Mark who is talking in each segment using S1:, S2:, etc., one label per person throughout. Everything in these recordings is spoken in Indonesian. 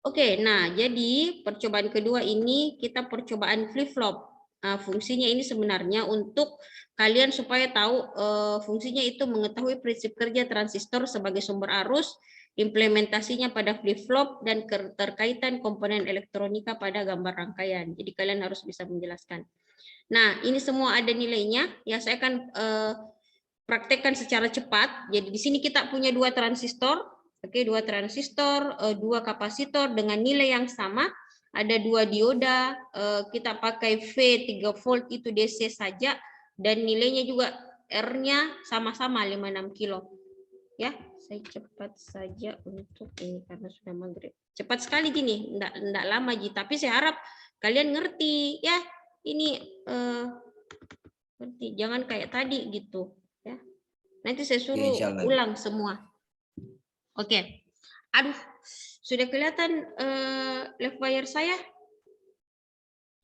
S1: Oke, nah jadi percobaan kedua ini kita percobaan flip-flop. Fungsinya ini sebenarnya untuk kalian supaya tahu fungsinya itu mengetahui prinsip kerja transistor sebagai sumber arus, implementasinya pada flip-flop, dan keterkaitan komponen elektronika pada gambar rangkaian. Jadi kalian harus bisa menjelaskan. Nah, ini semua ada nilainya. Ya, saya akan praktekkan secara cepat. Jadi di sini kita punya dua transistor. Oke, dua transistor, dua kapasitor dengan nilai yang sama. Ada dua dioda, kita pakai V 3 volt itu DC saja, dan nilainya juga R-nya sama-sama 56 kilo. Ya, saya cepat saja untuk ini karena sudah maghrib. Cepat sekali gini, enggak lama Ji, tapi saya harap kalian ngerti ya. Ini ngerti, jangan kayak tadi gitu ya. Nanti saya suruh ulang semua. Oke. Aduh, sudah kelihatan left wire saya?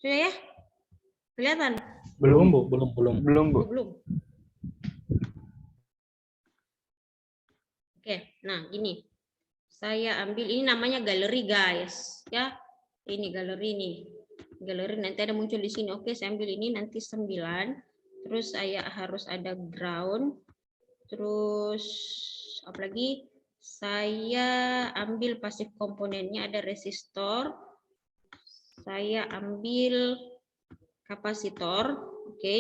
S1: Sudah ya? Kelihatan?
S2: Belum, Bu. Belum, Bu.
S1: Belum. Oke, nah gini. Saya ambil, ini namanya galeri guys. Ya, ini galeri nih. Galeri nanti ada muncul di sini. Oke, saya ambil ini nanti 9. Terus saya harus ada ground. Terus apalagi? Saya ambil pasif komponennya, ada resistor. Saya ambil kapasitor, oke.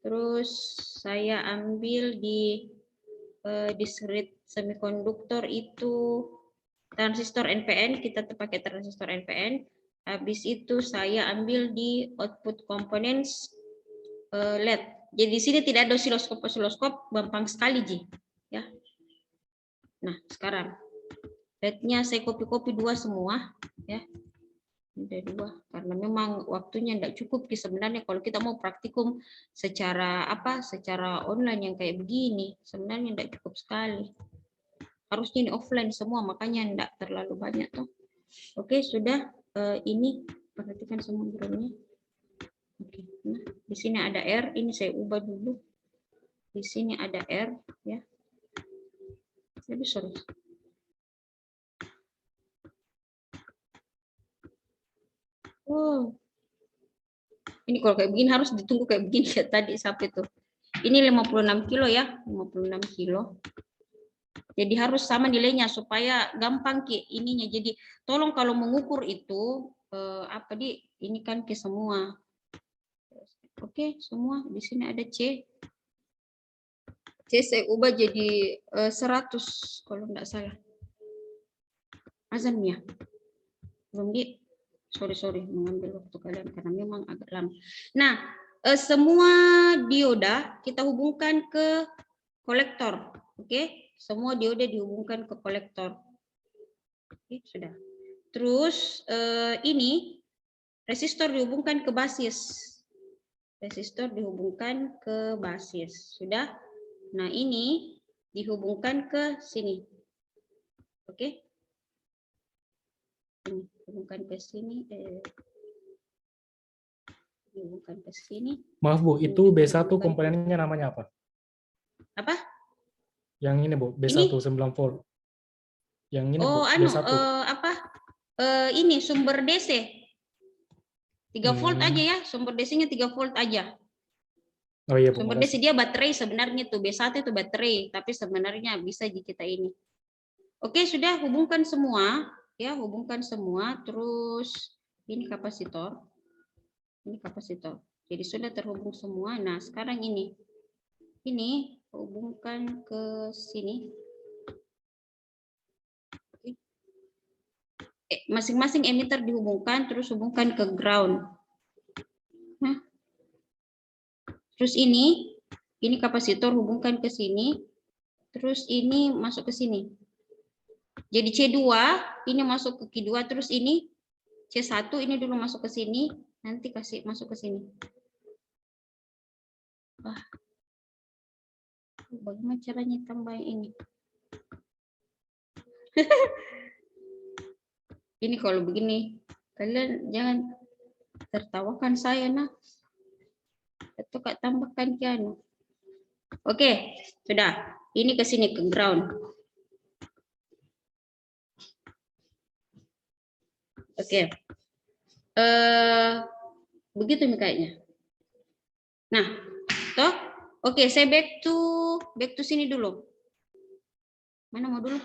S1: Terus saya ambil di discrete semikonduktor itu transistor NPN, kita pakai transistor NPN. Habis itu saya ambil di output components LED. Jadi di sini tidak ada osiloskop, gampang sekali Ji. Ya. Nah, sekarang LED-nya saya copy dua semua ya. Ada dua karena memang waktunya tidak cukup sebenarnya kalau kita mau praktikum secara online yang kayak begini sebenarnya tidak cukup sekali, harusnya ini offline semua, makanya tidak terlalu banyak tuh. Oke, sudah. Ini perhatikan semua groundnya. Oke, nah di sini ada R, ini saya ubah dulu, di sini ada R ya, lebih sorry. Oh, ini kalau kayak begini harus ditunggu kayak begini ya tadi sampai tuh. Ini 56 kilo ya, 56 kilo. Jadi harus sama nilainya supaya gampang Ki ininya. Jadi tolong kalau mengukur itu ini kan ke semua. Oke, semua di sini ada C. C saya ubah jadi 100 kalau enggak salah. Azannya. Belum di sorry mengambil waktu kalian karena memang agak lama. Nah, semua dioda kita hubungkan ke kolektor. Oke, semua dioda dihubungkan ke kolektor. Oke, sudah. Terus ini resistor dihubungkan ke basis. Resistor dihubungkan ke basis. Sudah? Nah, ini dihubungkan ke sini. Oke? Ini hubungkan ke sini. Dihubungkan ke sini.
S2: Maaf, Bu, itu B1 komponennya namanya apa?
S1: Apa?
S2: Yang ini, Bu, B1 9 volt. Yang ini, Bu, B1.
S1: Ini sumber DC. 3 volt aja ya, sumber DC-nya 3 volt aja.
S2: Oh iya, Bu,
S1: sumber DC dia baterai sebenarnya tuh, B1 itu baterai, tapi sebenarnya bisa di kita ini. Oke, sudah hubungkan semua, ya, hubungkan semua, terus ini kapasitor. Ini kapasitor. Jadi sudah terhubung semua. Nah, sekarang ini hubungkan ke sini. Masing-masing emitter dihubungkan, terus hubungkan ke ground. Nah, terus ini kapasitor hubungkan ke sini, terus ini masuk ke sini. Jadi C2 ini masuk ke Q2, terus ini C1 ini dulu masuk ke sini, nanti kasih masuk ke sini. Wah, bagaimana caranya tambah ini? Ini kalau begini, kalian jangan tertawakan saya nah. Atau kak tambahkan kiano. Oke, sudah. Ini ke sini ke ground. Oke. Begitu nih kayaknya. Nah, toh. Oke, saya back to sini dulu. Mana mau dulu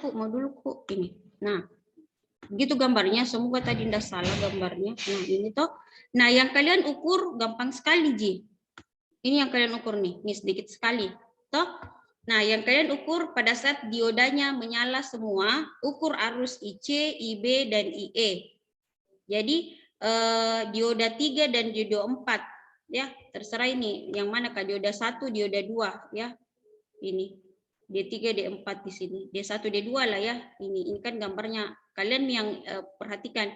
S1: kok ini. Nah, begitu gambarnya. Semoga tadi tidak salah gambarnya. Nah, ini toh. Nah, yang kalian ukur gampang sekali, Ji. Ini yang kalian ukur nih. Ini sedikit sekali. Toh. Nah, yang kalian ukur pada saat diodanya menyala semua, ukur arus IC, IB, dan IE. Jadi dioda 3 dan dioda 4 ya, terserah ini yang mana Kak, dioda 1, dioda 2 ya. Ini D3, D4 di sini. D1, D2 lah ya. Ini kan gambarnya. Kalian yang perhatikan.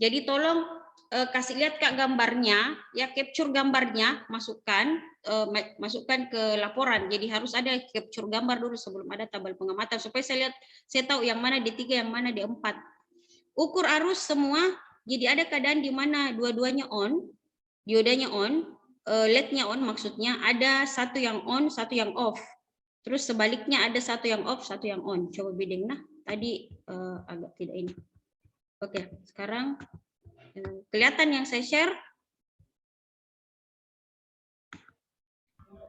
S1: Jadi tolong kasih lihat Kak gambarnya ya, capture gambarnya, masukkan ke laporan. Jadi harus ada capture gambar dulu sebelum ada tabel pengamatan supaya saya lihat, saya tahu yang mana D3, yang mana D4. Ukur arus semua. Jadi ada keadaan di mana dua-duanya on, diodanya on, LED-nya on maksudnya, ada satu yang on, satu yang off. Terus sebaliknya ada satu yang off, satu yang on. Coba bedeng nah, tadi agak tidak ini. Oke, sekarang kelihatan yang saya share?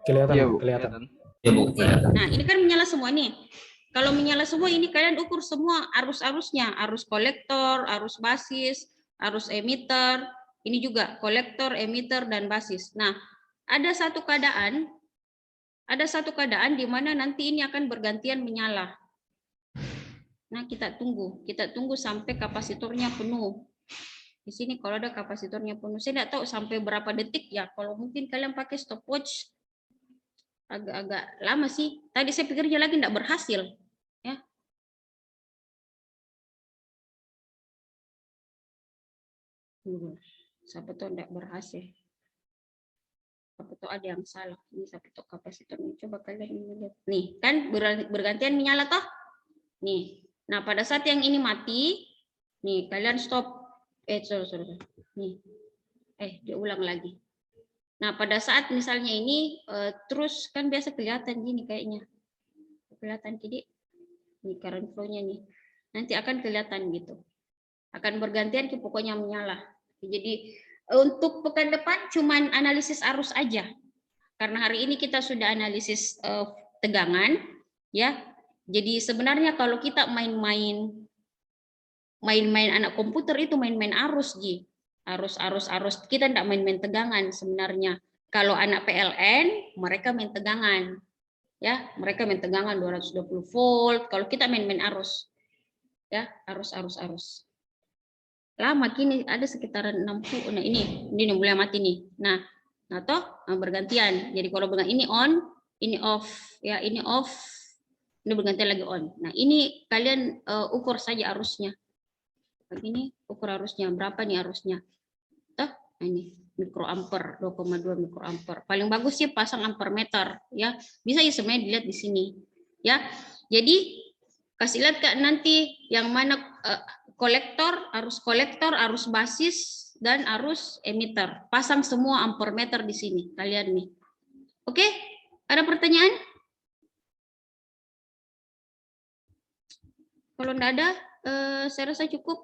S2: Kelihatan,
S3: Iya,
S2: Bu,
S3: Bu.
S2: kelihatan.
S4: Ya, Bu.
S1: Nah, ini kan menyala semua nih. Kalau menyala semua ini kalian ukur semua arus-arusnya, arus kolektor, arus basis, arus emitter, ini juga kolektor, emitter, dan basis. Nah, ada satu keadaan di mana nanti ini akan bergantian menyala. Nah, kita tunggu sampai kapasitornya penuh. Di sini kalau ada kapasitornya penuh, saya tidak tahu sampai berapa detik ya. Kalau mungkin kalian pakai stopwatch, agak-agak lama sih. Tadi saya pikirnya lagi tidak berhasil. Ya. Siapa tahu tidak berhasil. Siapa tahu ada yang salah. Ini siapa tahu kapasitornya. Coba kalian lihat. Nih, kan bergantian menyala toh? Nih. Nah, pada saat yang ini mati, nih kalian stop. Sorry. Nih. Dia ulang lagi. Nah, pada saat misalnya ini terus kan biasa kelihatan gini kayaknya. Kelihatan jadi ini current flow-nya nih. Nanti akan kelihatan gitu. Akan bergantian pokoknya menyala. Jadi untuk pekan depan cuman analisis arus aja. Karena hari ini kita sudah analisis tegangan ya. Jadi sebenarnya kalau kita main-main anak komputer itu main-main arus, Ji. Arus. Kita tidak main-main tegangan sebenarnya. Kalau anak PLN, mereka main tegangan. Ya, mereka main tegangan 220 volt. Kalau kita main-main arus. Ya, arus. Lama kini ada sekitaran 60. Nah, ini mulai mati nih. Nah toh bergantian. Jadi kalau ini on, ini off, ya, ini off. Ini bergantian lagi on. Nah, ini kalian ukur saja arusnya. Ini ukur arusnya, berapa nih arusnya? Toh, ini mikroampere, 2,2 mikroampere. Paling bagus sih pasang ampermeter, ya. Bisa ya sebenarnya dilihat di sini, ya. Jadi kasih lihat Kak nanti yang mana arus basis dan arus emitter. Pasang semua ampermeter di sini kalian nih. Oke? Ada pertanyaan? Kalau enggak ada, saya rasa cukup.